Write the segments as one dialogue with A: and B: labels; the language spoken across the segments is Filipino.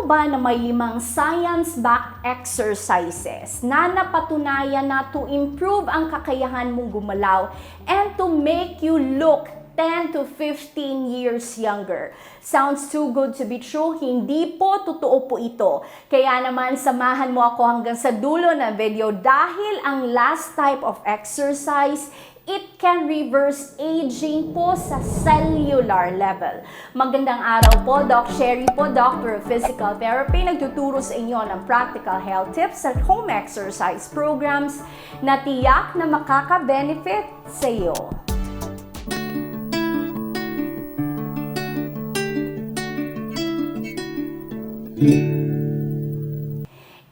A: mo ba na may 5 science-backed exercises na napatunayan na to improve ang kakayahan mong gumalaw and to make you look 10 to 15 years younger? Sounds too good to be true? Hindi po, totoo po ito. Kaya naman, samahan mo ako hanggang sa dulo ng video dahil ang last type of exercise, it can reverse aging po sa cellular level. Magandang araw po, Doc Sherry po, Doctor of Physical Therapy. Nagtuturo sa inyo ng practical health tips at home exercise programs na tiyak na makaka-benefit sa iyo.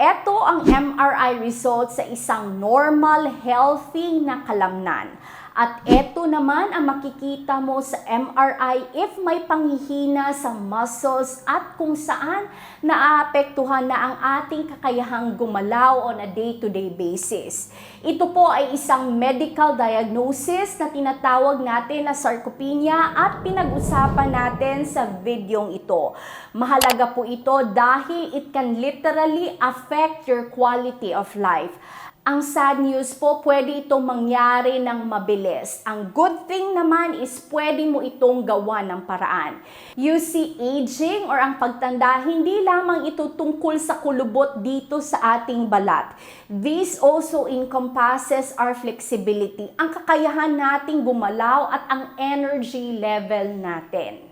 A: Ito ang MRI result sa isang normal, healthy na kalamnan. At ito naman ang makikita mo sa MRI if may panghihina sa muscles at kung saan naaapektuhan na ang ating kakayahang gumalaw on a day-to-day basis. Ito po ay isang medical diagnosis na tinatawag natin na sarcopenia at pinag-usapan natin sa videong ito. Mahalaga po ito dahil it can literally affect your quality of life. Ang sad news po, pwede itong mangyari ng mabilis. Ang good thing naman is pwede mo itong gawa ng paraan. You see, aging or ang pagtanda, hindi lamang ito tungkol sa kulubot dito sa ating balat. This also encompasses our flexibility, ang kakayahan nating gumalaw at ang energy level natin.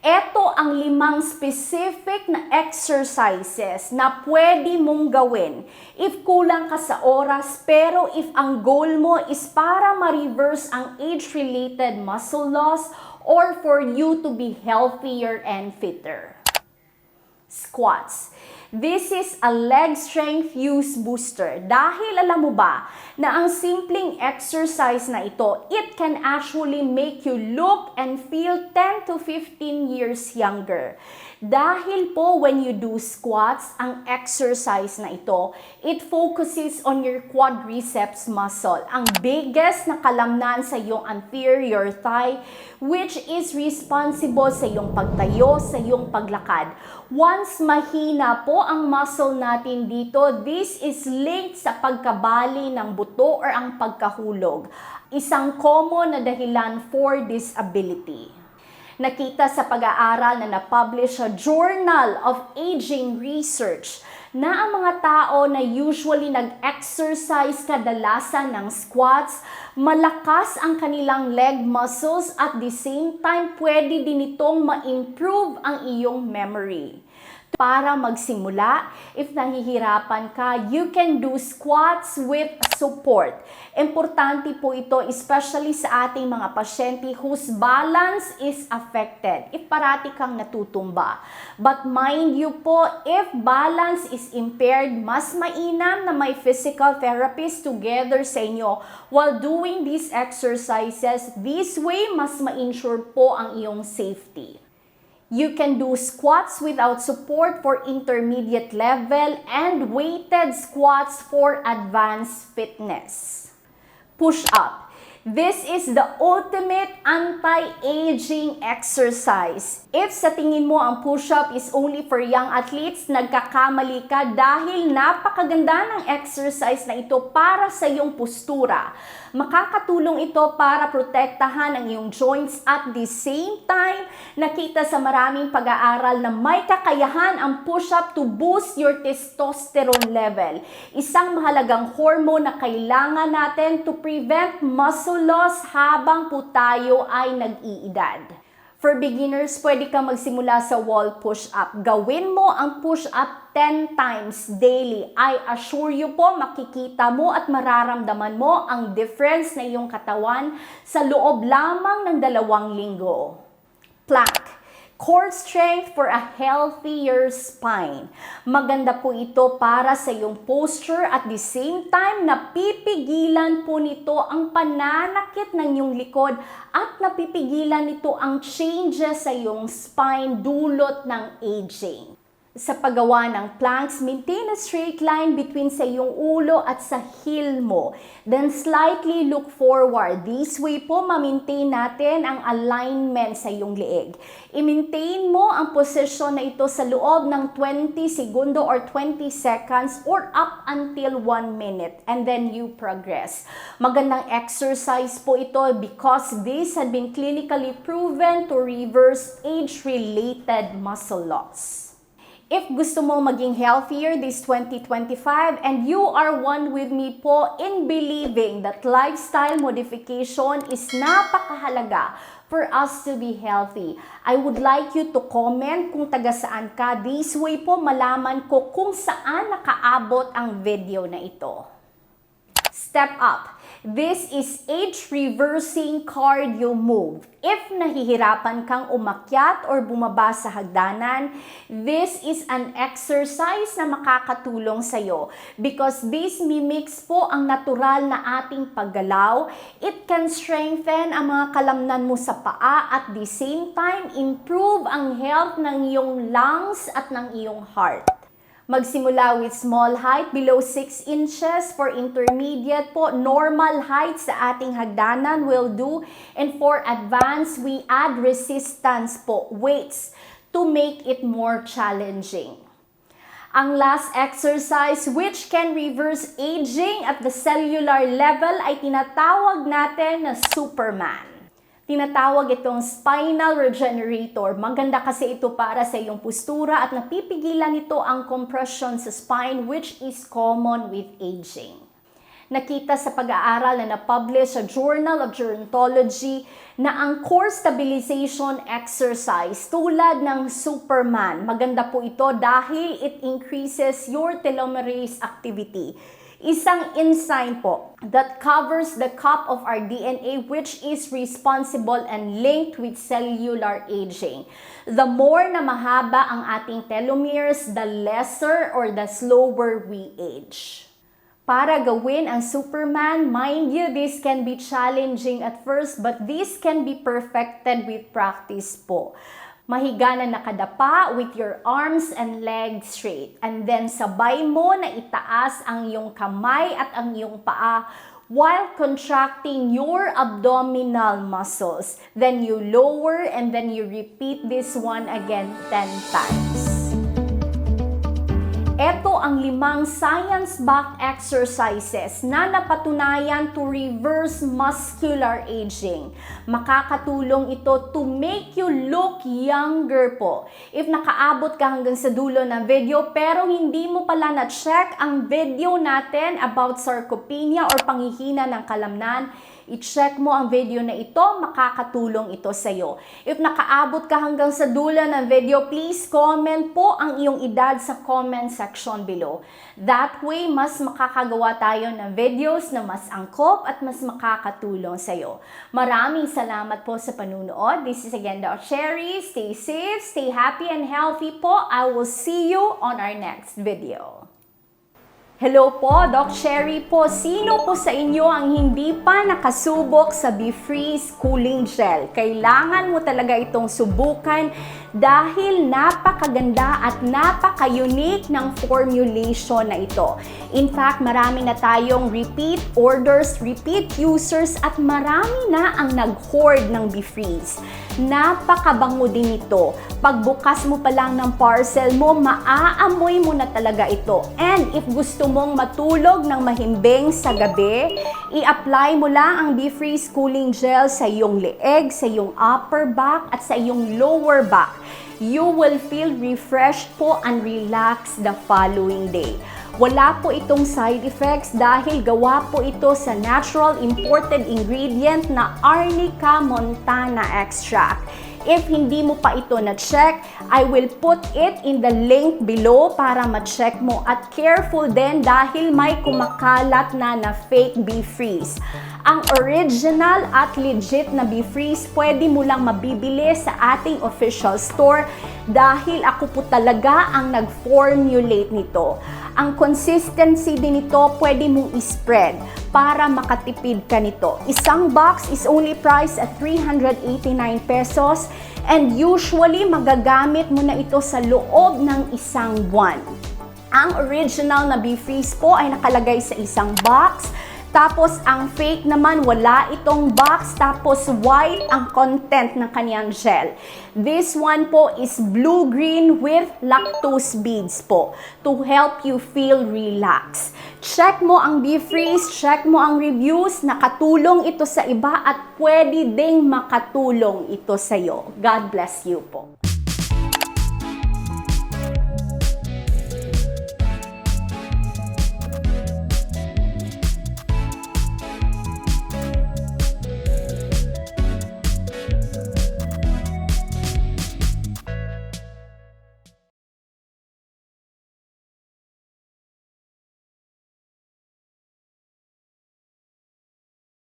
A: Ito ang 5 specific na exercises na pwede mong gawin if kulang ka sa oras pero if ang goal mo is para ma-reverse ang age-related muscle loss or for you to be healthier and fitter. Squats. This is a leg strength use booster. Dahil alam mo ba na ang simpleng exercise na ito, it can actually make you look and feel 10 to 15 years younger. Dahil po when you do squats, ang exercise na ito, it focuses on your quadriceps muscle, ang biggest na kalamnan sa iyong anterior thigh, which is responsible sa iyong pagtayo, sa iyong paglakad. Once mahina po ang muscle natin dito, this is linked sa pagkabali ng buto or ang pagkahulog. Isang common na dahilan for disability. Nakita sa pag-aaral na na-publish sa Journal of Aging Research na ang mga tao na usually nag-exercise kadalasan ng squats, malakas ang kanilang leg muscles at the same time pwede din itong ma-improve ang iyong memory. Para magsimula, if nahihirapan ka, you can do squats with support. Importante po ito, especially sa ating mga pasyente whose balance is affected, if parati kang natutumba. But mind you po, if balance is impaired, mas mainam na may physical therapist together sa inyo while doing these exercises. This way, mas ma-ensure po ang iyong safety. You can do squats without support for intermediate level and weighted squats for advanced fitness. Push-up. This is the ultimate anti-aging exercise. If sa tingin mo ang push-up is only for young athletes, nagkakamali ka dahil napakaganda ng exercise na ito para sa iyong postura. Makakatulong ito para protektahan ang iyong joints at the same time, nakita sa maraming pag-aaral na may kakayahan ang push-up to boost your testosterone level. Isang mahalagang hormone na kailangan natin to prevent muscle loss habang po tayo ay nag-iedad. For beginners, pwede kang magsimula sa wall push-up. Gawin mo ang push-up 10 times daily. I assure you po, makikita mo at mararamdaman mo ang difference na iyong katawan sa loob lamang ng 2 linggo. Plank. Core strength for a healthier spine. Maganda po ito para sa iyong posture at the same time napipigilan po nito ang pananakit ng iyong likod at napipigilan nito ang changes sa iyong spine dulot ng aging. Sa paggawa ng planks, maintain a straight line between sa iyong ulo at sa heel mo. Then slightly look forward. This way po, ma-maintain natin ang alignment sa iyong leeg. I-maintain mo ang posisyon na ito sa loob ng 20 segundo or 20 seconds or up until 1 minute. And then you progress. Magandang exercise po ito because this had been clinically proven to reverse age-related muscle loss. If gusto mo maging healthier this 2025 and you are one with me po in believing that lifestyle modification is napakahalaga for us to be healthy, I would like you to comment kung taga saan ka. This way po malaman ko kung saan nakaabot ang video na ito. Step up. This is age-reversing cardio move. If nahihirapan kang umakyat or bumaba sa hagdanan, this is an exercise na makakatulong sa'yo because this mimics po ang natural na ating paggalaw. It can strengthen ang mga kalamnan mo sa paa at the same time improve ang health ng iyong lungs at ng iyong heart. Magsimula with small height below 6 inches. For intermediate po, normal height sa ating hagdanan will do. And for advanced, we add resistance po, weights, to make it more challenging. Ang last exercise which can reverse aging at the cellular level ay tinatawag natin na Superman. Tinatawag itong spinal regenerator. Maganda kasi ito para sa iyong postura at napipigilan ito ang compression sa spine which is common with aging. Nakita sa pag-aaral na na-publish sa Journal of Gerontology na ang core stabilization exercise tulad ng Superman, maganda po ito dahil it increases your telomerase activity. Isang enzyme po that covers the cup of our DNA which is responsible and linked with cellular aging. The more na mahaba ang ating telomeres, the lesser or the slower we age. Para gawin ang Superman, mind you, this can be challenging at first but this can be perfected with practice po. Mahiga na nakadapa with your arms and legs straight. And then sabay mo na itaas ang iyong kamay at ang iyong paa while contracting your abdominal muscles. Then you lower and then you repeat this one again 10 times. Ito ang 5 science-backed exercises na napatunayan to reverse muscular aging. Makakatulong ito to make you look younger po. If nakaabot ka hanggang sa dulo ng video pero hindi mo pala na-check ang video natin about sarcopenia or panghihina ng kalamnan, i-check mo ang video na ito, makakatulong ito sa iyo. If nakaabot ka hanggang sa dulo ng video, please comment po ang iyong edad sa comment section below. That way, mas makakagawa tayo ng videos na mas angkop at mas makakatulong sa iyo. Maraming salamat po sa panunood. This is again Doc Cherry. Stay safe, stay happy and healthy po. I will see you on our next video. Hello po, Doc Cherry po. Sino po sa inyo ang hindi pa nakasubok sa BeFreeze Cooling Gel? Kailangan mo talaga itong subukan dahil napakaganda at napaka-unique ng formulation na ito. In fact, marami na tayong repeat orders, repeat users at marami na ang nag-hoard ng BeFreeze. Napakabango din ito. Pagbukas mo pa lang ng parcel mo, maaamoy mo na talaga ito. And if gusto mong matulog ng mahimbing sa gabi, i-apply mo lang ang BeFreeze Cooling Gel sa iyong leeg, sa iyong upper back at sa iyong lower back. You will feel refreshed po and relaxed the following day. Wala po itong side effects dahil gawa po ito sa natural imported ingredient na Arnica montana extract. If hindi mo pa ito na-check, I will put it in the link below para ma-check mo. At careful din dahil may kumakalat na fake BeFreeze. Ang original at legit na BeFreeze, pwede mo lang mabibili sa ating official store dahil ako po talaga ang nag-formulate nito. Ang consistency din nito, pwede mong i-spread para makatipid ka nito. Isang box is only priced at 389 pesos And usually, magagamit mo na ito sa loob ng isang buwan. Ang original na Be-Freeze po ay nakalagay sa isang box. Tapos, ang fake naman, wala itong box. Tapos, white ang content ng kaniyang gel. This one po is blue-green with lactose beads po to help you feel relaxed. Check mo ang Be-Freeze, check mo ang reviews. Nakatulong ito sa iba at pwede ding makatulong ito sa iyo. God bless you po.